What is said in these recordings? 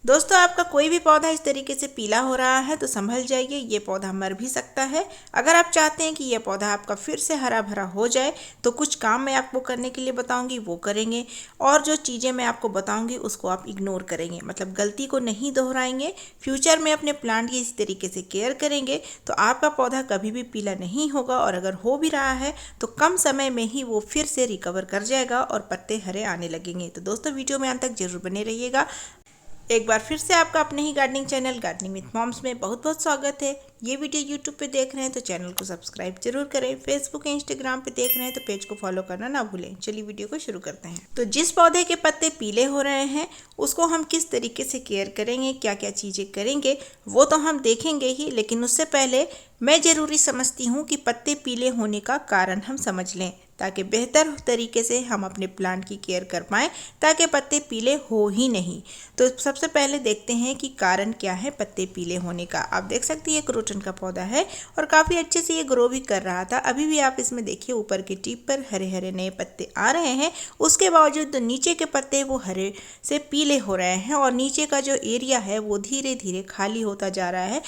दोस्तों, आपका कोई भी पौधा इस तरीके से पीला हो रहा है तो संभल जाइए, ये पौधा मर भी सकता है। अगर आप चाहते हैं कि ये पौधा आपका फिर से हरा भरा हो जाए तो कुछ काम मैं आपको करने के लिए बताऊंगी, वो करेंगे। और जो चीज़ें मैं आपको बताऊंगी उसको आप इग्नोर करेंगे, मतलब गलती को नहीं दोहराएंगे। फ्यूचर में अपने प्लांट की इस तरीके से केयर करेंगे तो आपका पौधा कभी भी पीला नहीं होगा, और अगर हो भी रहा है तो कम समय में ही वो फिर से रिकवर कर जाएगा और पत्ते हरे आने लगेंगे। तो दोस्तों, वीडियो में अंत तक जरूर बने रहिएगा। एक बार फिर से आपका अपने ही gardening channel gardening with moms में बहुत बहुत स्वागत है। ये वीडियो यूट्यूब पे देख रहे हैं तो चैनल को सब्सक्राइब जरूर करें। फेसबुक या इंस्टाग्राम पे देख रहे हैं तो पेज को फॉलो करना ना भूलें। चलिए वीडियो को शुरू करते हैं। तो जिस पौधे के पत्ते पीले हो रहे हैं उसको हम किस तरीके से केयर करेंगे, क्या क्या चीज़ें करेंगे, वो तो हम देखेंगे ही, लेकिन उससे पहले मैं ज़रूरी समझती हूँ कि पत्ते पीले होने का कारण हम समझ लें, ताकि बेहतर तरीके से हम अपने प्लांट की केयर कर पाएँ, ताकि पत्ते पीले हो ही नहीं। तो सबसे पहले देखते हैं कि कारण क्या है पत्ते पीले होने का। आप देख सकते हैं ये क्रोटन का पौधा है और काफ़ी अच्छे से ये ग्रो भी कर रहा था। अभी भी आप इसमें देखिए ऊपर की टिप पर हरे हरे नए पत्ते आ रहे हैं, उसके बावजूद नीचे के पत्ते वो हरे से पीले हो रहे हैं और नीचे का जो एरिया है वो धीरे धीरे खाली होता जा रहा है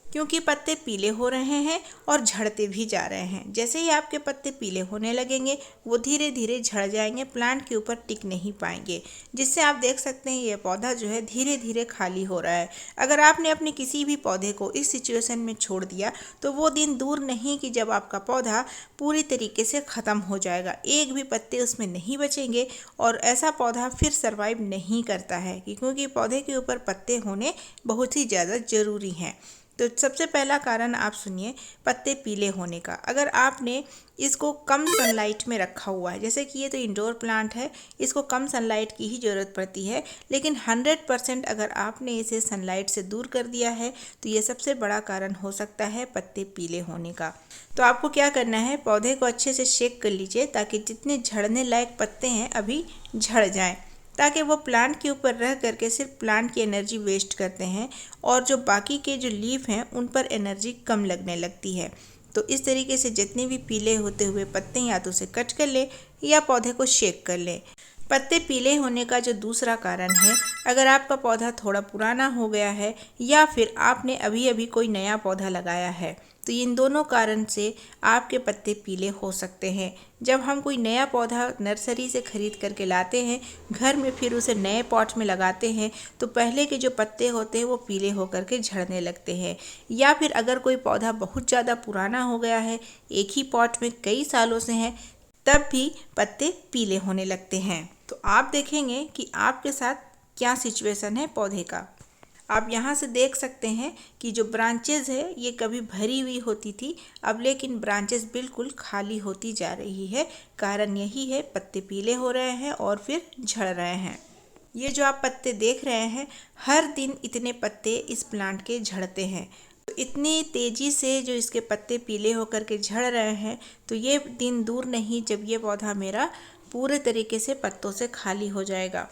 क्योंकि पत्ते पीले हो रहे हैं और झड़ते भी जा रहे हैं। जैसे ही आपके पत्ते पीले होने लगेंगे वो धीरे धीरे झड़ जाएंगे, प्लांट के ऊपर टिक नहीं पाएंगे, जिससे आप देख सकते हैं ये पौधा जो है धीरे धीरे खाली हो रहा है। अगर आपने अपने किसी भी पौधे को इस सिचुएशन में छोड़ दिया तो वो दिन दूर नहीं कि जब आपका पौधा पूरी तरीके से ख़त्म हो जाएगा, एक भी पत्ते उसमें नहीं बचेंगे और ऐसा पौधा फिर सर्वाइव नहीं करता है, क्योंकि पौधे के ऊपर पत्ते होने बहुत ही ज़्यादा ज़रूरी हैं। तो सबसे पहला कारण आप सुनिए पत्ते पीले होने का। अगर आपने इसको कम सनलाइट में रखा हुआ है, जैसे कि ये तो इंडोर प्लांट है, इसको कम सनलाइट की ही ज़रूरत पड़ती है, लेकिन 100% अगर आपने इसे सनलाइट से दूर कर दिया है तो ये सबसे बड़ा कारण हो सकता है पत्ते पीले होने का। तो आपको क्या करना है, पौधे को अच्छे से शेक कर लीजिए ताकि जितने झड़ने लायक पत्ते हैं अभी झड़ जाएं, ताकि वो प्लांट के ऊपर रह करके सिर्फ प्लांट की एनर्जी वेस्ट करते हैं और जो बाकी के जो लीफ हैं उन पर एनर्जी कम लगने लगती है। तो इस तरीके से जितने भी पीले होते हुए पत्ते या तो उसे कट कर ले या पौधे को शेक कर ले। पत्ते पीले होने का जो दूसरा कारण है, अगर आपका पौधा थोड़ा पुराना हो गया है या फिर आपने अभी अभी कोई नया पौधा लगाया है, तो इन दोनों कारण से आपके पत्ते पीले हो सकते हैं। जब हम कोई नया पौधा नर्सरी से ख़रीद करके लाते हैं घर में, फिर उसे नए पॉट में लगाते हैं तो पहले के जो पत्ते होते हैं वो पीले होकर के झड़ने लगते हैं। या फिर अगर कोई पौधा बहुत ज़्यादा पुराना हो गया है, एक ही पॉट में कई सालों से है, तब भी पत्ते पीले होने लगते हैं। तो आप देखेंगे कि आपके साथ क्या सिचुएशन है पौधे का। आप यहाँ से देख सकते हैं कि जो ब्रांचेज है ये कभी भरी हुई होती थी, अब लेकिन ब्रांचेज बिल्कुल खाली होती जा रही है। कारण यही है पत्ते पीले हो रहे हैं और फिर झड़ रहे हैं। ये जो आप पत्ते देख रहे हैं, हर दिन इतने पत्ते इस प्लांट के झड़ते हैं। तो इतनी तेज़ी से जो इसके पत्ते पीले होकर के झड़ रहे हैं, तो ये दिन दूर नहीं जब ये पौधा मेरा पूरे तरीके से पत्तों से खाली हो जाएगा।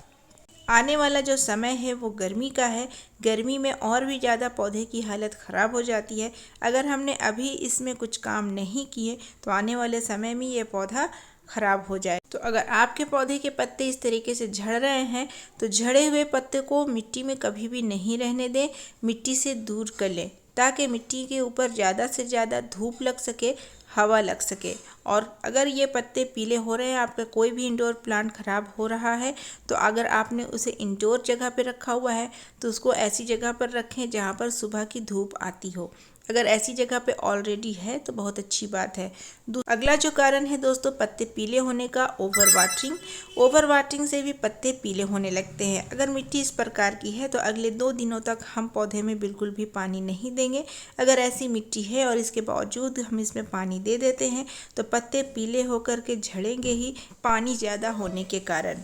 आने वाला जो समय है वो गर्मी का है। गर्मी में और भी ज़्यादा पौधे की हालत ख़राब हो जाती है। अगर हमने अभी इसमें कुछ काम नहीं किए तो आने वाले समय में ये पौधा ख़राब हो जाए। तो अगर आपके पौधे के पत्ते इस तरीके से झड़ रहे हैं तो झड़े हुए पत्ते को मिट्टी में कभी भी नहीं रहने दें, मिट्टी से दूर कर लें, ताकि मिट्टी के ऊपर ज़्यादा से ज़्यादा धूप लग सके, हवा लग सके। और अगर ये पत्ते पीले हो रहे हैं, आपका कोई भी इंडोर प्लांट ख़राब हो रहा है, तो अगर आपने उसे इंडोर जगह पे रखा हुआ है तो उसको ऐसी जगह पर रखें जहाँ पर सुबह की धूप आती हो। अगर ऐसी जगह पे ऑलरेडी है तो बहुत अच्छी बात है। अगला जो कारण है दोस्तों पत्ते पीले होने का, ओवर वाटरिंग। ओवर वाटरिंग से भी पत्ते पीले होने लगते हैं। अगर मिट्टी इस प्रकार की है तो अगले 2 दिनों तक हम पौधे में बिल्कुल भी पानी नहीं देंगे। अगर ऐसी मिट्टी है और इसके बावजूद हम इसमें पानी दे देते हैं तो पत्ते पीले होकर के झड़ेंगे ही, पानी ज़्यादा होने के कारण।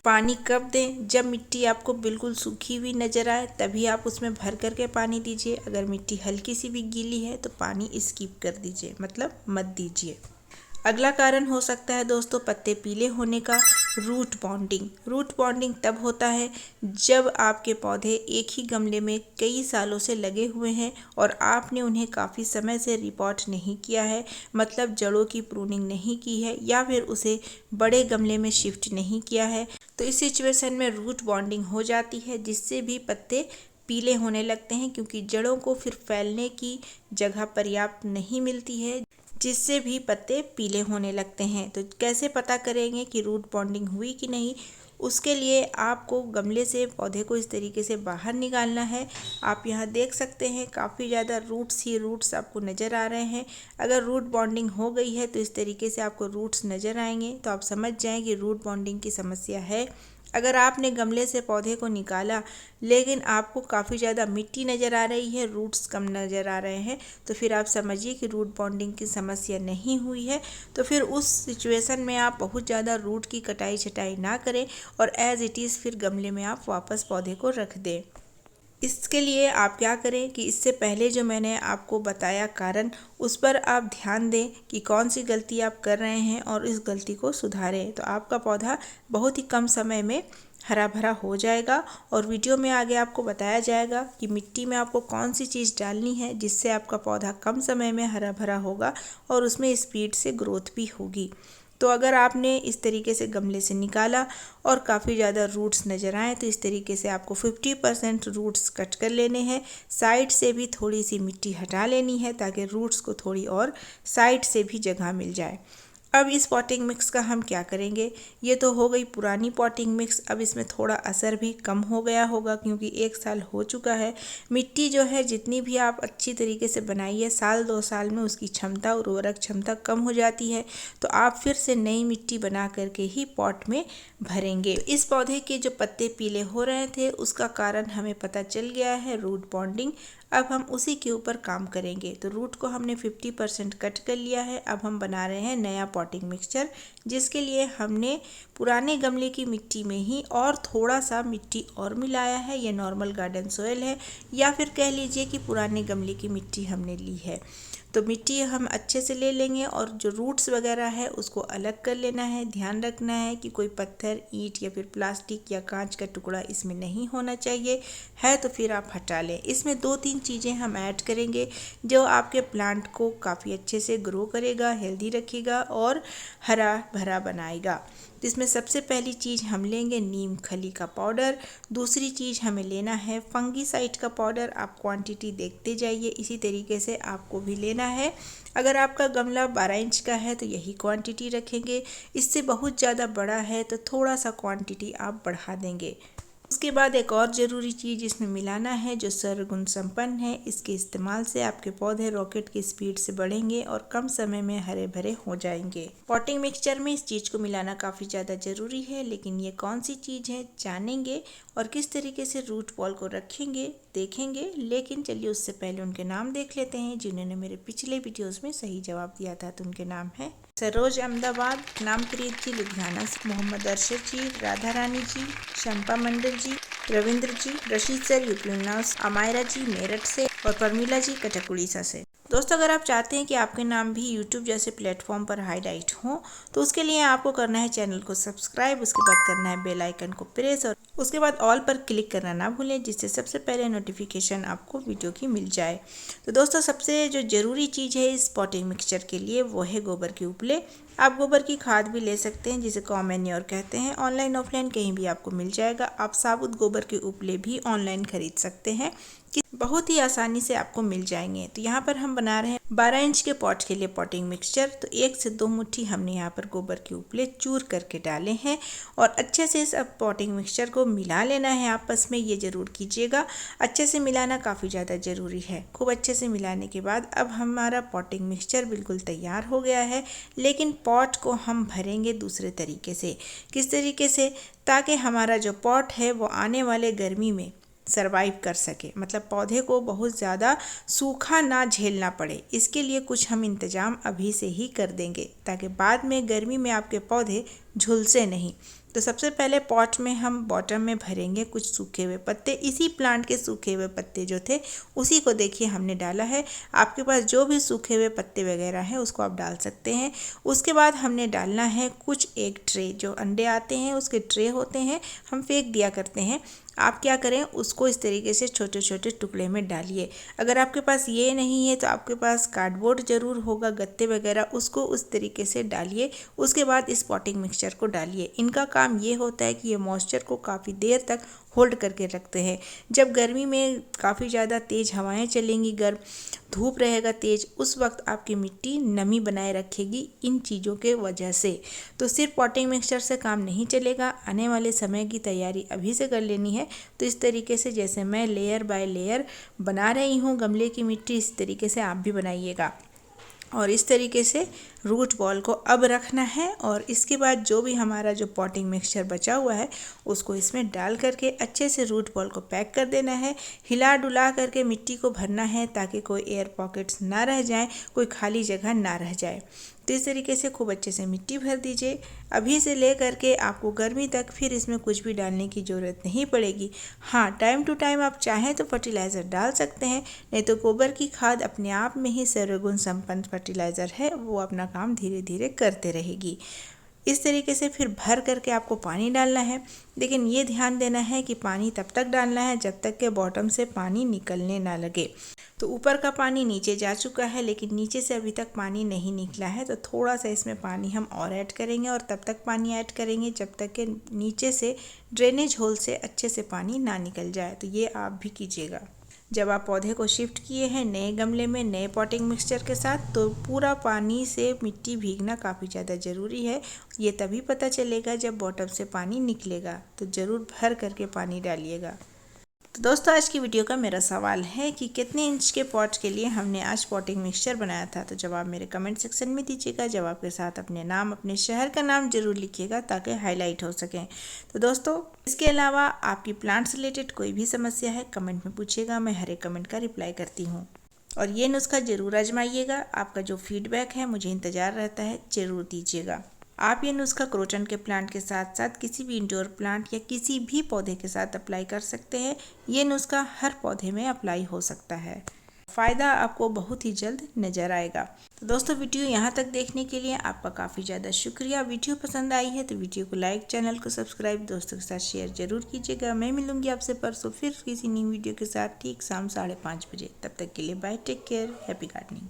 पानी कब दें, जब मिट्टी आपको बिल्कुल सूखी हुई नज़र आए तभी आप उसमें भर करके पानी दीजिए। अगर मिट्टी हल्की सी भी गीली है तो पानी स्किप कर दीजिए, मतलब मत दीजिए। अगला कारण हो सकता है दोस्तों पत्ते पीले होने का रूट बॉन्डिंग। रूट बॉन्डिंग तब होता है जब आपके पौधे एक ही गमले में कई सालों से लगे हुए हैं और आपने उन्हें काफ़ी समय से रिपोर्ट नहीं किया है, मतलब जड़ों की प्रूनिंग नहीं की है या फिर उसे बड़े गमले में शिफ्ट नहीं किया है। तो इस सिचुएशन में रूट बॉन्डिंग हो जाती है, जिससे भी पत्ते पीले होने लगते हैं, क्योंकि जड़ों को फिर फैलने की जगह पर्याप्त नहीं मिलती है, जिससे भी पत्ते पीले होने लगते हैं। तो कैसे पता करेंगे कि रूट बॉन्डिंग हुई कि नहीं? उसके लिए आपको गमले से पौधे को इस तरीके से बाहर निकालना है। आप यहाँ देख सकते हैं काफ़ी ज़्यादा रूट्स ही रूट्स आपको नज़र आ रहे हैं। अगर रूट बॉन्डिंग हो गई है तो इस तरीके से आपको रूट्स नज़र आएंगे, तो आप समझ जाएं कि रूट बॉन्डिंग की समस्या है। अगर आपने गमले से पौधे को निकाला लेकिन आपको काफ़ी ज़्यादा मिट्टी नज़र आ रही है, रूट्स कम नज़र आ रहे हैं, तो फिर आप समझिए कि रूट बॉन्डिंग की समस्या नहीं हुई है। तो फिर उस सिचुएशन में आप बहुत ज़्यादा रूट की कटाई छटाई ना करें और एज़ इट इज़ फिर गमले में आप वापस पौधे को रख दें। इसके लिए आप क्या करें कि इससे पहले जो मैंने आपको बताया कारण, उस पर आप ध्यान दें कि कौन सी गलती आप कर रहे हैं और इस गलती को सुधारें। तो आपका पौधा बहुत ही कम समय में हरा भरा हो जाएगा। और वीडियो में आगे आपको बताया जाएगा कि मिट्टी में आपको कौन सी चीज़ डालनी है जिससे आपका पौधा कम समय में हरा भरा होगा और उसमें स्पीड से ग्रोथ भी होगी। तो अगर आपने इस तरीके से गमले से निकाला और काफ़ी ज़्यादा रूट्स नज़र आए, तो इस तरीके से आपको 50% रूट्स कट कर लेने हैं। साइड से भी थोड़ी सी मिट्टी हटा लेनी है ताकि रूट्स को थोड़ी और साइड से भी जगह मिल जाए। अब इस पॉटिंग मिक्स का हम क्या करेंगे? ये तो हो गई पुरानी पॉटिंग मिक्स। अब इसमें थोड़ा असर भी कम हो गया होगा क्योंकि 1 साल हो चुका है। मिट्टी जो है जितनी भी आप अच्छी तरीके से बनाइए, साल 2 साल में उसकी क्षमता, उर्वरक क्षमता कम हो जाती है। तो आप फिर से नई मिट्टी बना करके ही पॉट में भरेंगे। इस पौधे के जो पत्ते पीले हो रहे थे उसका कारण हमें पता चल गया है, रूट बॉन्डिंग। अब हम उसी के ऊपर काम करेंगे। तो रूट को हमने 50% कट कर लिया है। अब हम बना रहे हैं नया पॉटिंग मिक्सचर, जिसके लिए हमने पुराने गमले की मिट्टी में ही और थोड़ा सा मिट्टी और मिलाया है। ये नॉर्मल गार्डन सोयल है या फिर कह लीजिए कि पुराने गमले की मिट्टी हमने ली है। तो मिट्टी हम अच्छे से ले लेंगे और जो रूट्स वगैरह है उसको अलग कर लेना है। ध्यान रखना है कि कोई पत्थर, ईंट या फिर प्लास्टिक या कांच का टुकड़ा इसमें नहीं होना चाहिए, है तो फिर आप हटा लें। इसमें 2-3 चीज़ें हम ऐड करेंगे जो आपके प्लांट को काफ़ी अच्छे से ग्रो करेगा, हेल्दी रखेगा और हरा भरा बनाएगा। तो इसमें सबसे पहली चीज़ हम लेंगे नीम खली का पाउडर। दूसरी चीज़ हमें लेना है फंगीसाइड का पाउडर। आप क्वांटिटी देखते जाइए, इसी तरीके से आपको भी लेना है। अगर आपका गमला 12 इंच का है तो यही क्वांटिटी रखेंगे। इससे बहुत ज़्यादा बड़ा है तो थोड़ा सा क्वांटिटी आप बढ़ा देंगे। उसके बाद एक और ज़रूरी चीज़ इसमें मिलाना है जो सर्वगुण संपन्न है। इसके इस्तेमाल से आपके पौधे रॉकेट की स्पीड से बढ़ेंगे और कम समय में हरे भरे हो जाएंगे। पॉटिंग मिक्सचर में इस चीज़ को मिलाना काफ़ी ज़्यादा ज़रूरी है, लेकिन ये कौन सी चीज़ है जानेंगे और किस तरीके से रूट बॉल को रखेंगे देखेंगे। लेकिन चलिए उससे पहले उनके नाम देख लेते हैं जिन्होंने मेरे पिछले वीडियोज़ में सही जवाब दिया था। तो उनके नाम है सरोज अहमदाबाद, नामप्रीत जी लुधियाना से, मोहम्मद अरशद जी, राधा रानी जी, शंपा मंडल जी, रविंद्र जी, रशीद सर यूपी उन्नाव, अमायरा जी मेरठ से और परमीला जी कटक उड़ीसा से। दोस्तों, अगर आप चाहते हैं कि आपके नाम भी यूट्यूब जैसे प्लेटफॉर्म पर हाईलाइट हो तो उसके लिए आपको करना है चैनल को सब्सक्राइब, उसके बाद करना है बेल आइकन को प्रेस और उसके बाद ऑल पर क्लिक करना ना भूलें, जिससे सबसे पहले नोटिफिकेशन आपको वीडियो की मिल जाए। तो दोस्तों, सबसे जो ज़रूरी चीज़ है इस पॉटिंग मिक्सचर के लिए वो है गोबर के उपले। आप गोबर की खाद भी ले सकते हैं जिसे कॉमैन्योर कहते हैं। ऑनलाइन ऑफलाइन कहीं भी आपको मिल जाएगा। आप साबुत गोबर के उपले भी ऑनलाइन खरीद सकते हैं कि बहुत ही आसानी से आपको मिल जाएंगे। तो यहाँ पर हम बना रहे हैं 12 इंच के पॉट के लिए पॉटिंग मिक्सचर। तो 1 से 2 मुट्ठी हमने यहाँ पर गोबर के उपले चूर करके डाले हैं और अच्छे से इस पॉटिंग मिक्सचर को मिला लेना है आपस में। ये ज़रूर कीजिएगा, अच्छे से मिलाना काफ़ी ज़्यादा ज़रूरी है। खूब अच्छे से मिलाने के बाद अब हमारा पॉटिंग मिक्सचर बिल्कुल तैयार हो गया है। लेकिन पॉट को हम भरेंगे दूसरे तरीके से। किस तरीके से? ताकि हमारा जो पॉट है वो आने वाले गर्मी में सरवाइव कर सके, मतलब पौधे को बहुत ज़्यादा सूखा ना झेलना पड़े। इसके लिए कुछ हम इंतज़ाम अभी से ही कर देंगे ताकि बाद में गर्मी में आपके पौधे झुलसे नहीं। तो सबसे पहले पॉट में हम बॉटम में भरेंगे कुछ सूखे हुए पत्ते। इसी प्लांट के सूखे हुए पत्ते जो थे उसी को देखिए हमने डाला है। आपके पास जो भी सूखे हुए पत्ते वगैरह हैं उसको आप डाल सकते हैं। उसके बाद हमने डालना है कुछ एक ट्रे, जो अंडे आते हैं उसके ट्रे होते हैं, हम फेंक दिया करते हैं। आप क्या करें, उसको इस तरीके से छोटे छोटे टुकड़े में डालिए। अगर आपके पास ये नहीं है तो आपके पास कार्डबोर्ड ज़रूर होगा, गत्ते वगैरह, उसको उस तरीके से डालिए। उसके बाद इस पॉटिंग मिक्सचर को डालिए। इनका काम ये होता है कि ये मॉइस्चर को काफ़ी देर तक होल्ड करके रखते हैं। जब गर्मी में काफ़ी ज़्यादा तेज़ हवाएं चलेंगी, गर्म धूप रहेगा तेज़, उस वक्त आपकी मिट्टी नमी बनाए रखेगी इन चीज़ों के वजह से। तो सिर्फ पॉटिंग मिक्सचर से काम नहीं चलेगा, आने वाले समय की तैयारी अभी से कर लेनी है। तो इस तरीके से जैसे मैं लेयर बाय लेयर बना रही हूँ गमले की मिट्टी, इस तरीके से आप भी बनाइएगा। और इस तरीके से रूट बॉल को अब रखना है और इसके बाद जो भी हमारा जो पॉटिंग मिक्सचर बचा हुआ है उसको इसमें डाल करके अच्छे से रूट बॉल को पैक कर देना है। हिला डुला करके मिट्टी को भरना है ताकि कोई एयर पॉकेट्स ना रह जाए, कोई खाली जगह ना रह जाए। तो इस तरीके से खूब अच्छे से मिट्टी भर दीजिए। अभी से ले करके आपको गर्मी तक फिर इसमें कुछ भी डालने की ज़रूरत नहीं पड़ेगी। हाँ, टाइम टू टाइम आप चाहें तो फर्टिलाइज़र डाल सकते हैं, नहीं तो गोबर की खाद अपने आप में ही सर्वगुण संपन्न फर्टिलाइज़र है, वो अपना काम धीरे धीरे करते रहेगी। इस तरीके से फिर भर करके आपको पानी डालना है। लेकिन ये ध्यान देना है कि पानी तब तक डालना है जब तक के बॉटम से पानी निकलने ना लगे। तो ऊपर का पानी नीचे जा चुका है लेकिन नीचे से अभी तक पानी नहीं निकला है, तो थोड़ा सा इसमें पानी हम और ऐड करेंगे और तब तक पानी ऐड करेंगे जब तक के नीचे से ड्रेनेज होल से अच्छे से पानी ना निकल जाए। तो ये आप भी कीजिएगा। जब आप पौधे को शिफ्ट किए हैं नए गमले में नए पॉटिंग मिक्सचर के साथ, तो पूरा पानी से मिट्टी भीगना काफ़ी ज़्यादा ज़रूरी है। ये तभी पता चलेगा जब बॉटम से पानी निकलेगा। तो ज़रूर भर करके पानी डालिएगा। तो दोस्तों, आज की वीडियो का मेरा सवाल है कि कितने इंच के पॉट के लिए हमने आज पॉटिंग मिक्सचर बनाया था। तो जवाब मेरे कमेंट सेक्शन में दीजिएगा। जवाब के साथ अपने नाम, अपने शहर का नाम जरूर लिखिएगा ताकि हाईलाइट हो सकें। तो दोस्तों, इसके अलावा आपकी प्लांट से रिलेटेड कोई भी समस्या है कमेंट में पूछिएगा, मैं हर एक कमेंट का रिप्लाई करती हूँ। और ये नुस्खा ज़रूर आजमाइएगा। आपका जो फीडबैक है मुझे इंतज़ार रहता है, ज़रूर दीजिएगा। आप ये नुस्खा क्रोटन के प्लांट के साथ साथ किसी भी इंडोर प्लांट या किसी भी पौधे के साथ अप्लाई कर सकते हैं। ये नुस्खा हर पौधे में अप्लाई हो सकता है। फ़ायदा आपको बहुत ही जल्द नज़र आएगा। तो दोस्तों, वीडियो यहाँ तक देखने के लिए आपका काफ़ी ज़्यादा शुक्रिया। वीडियो पसंद आई है तो वीडियो को लाइक, चैनल को सब्सक्राइब, दोस्तों के साथ शेयर जरूर कीजिएगा। मैं मिलूंगी आपसे परसों फिर किसी नई वीडियो के साथ ठीक शाम 5:30 बजे। तब तक के लिए bye, take care, happy gardening.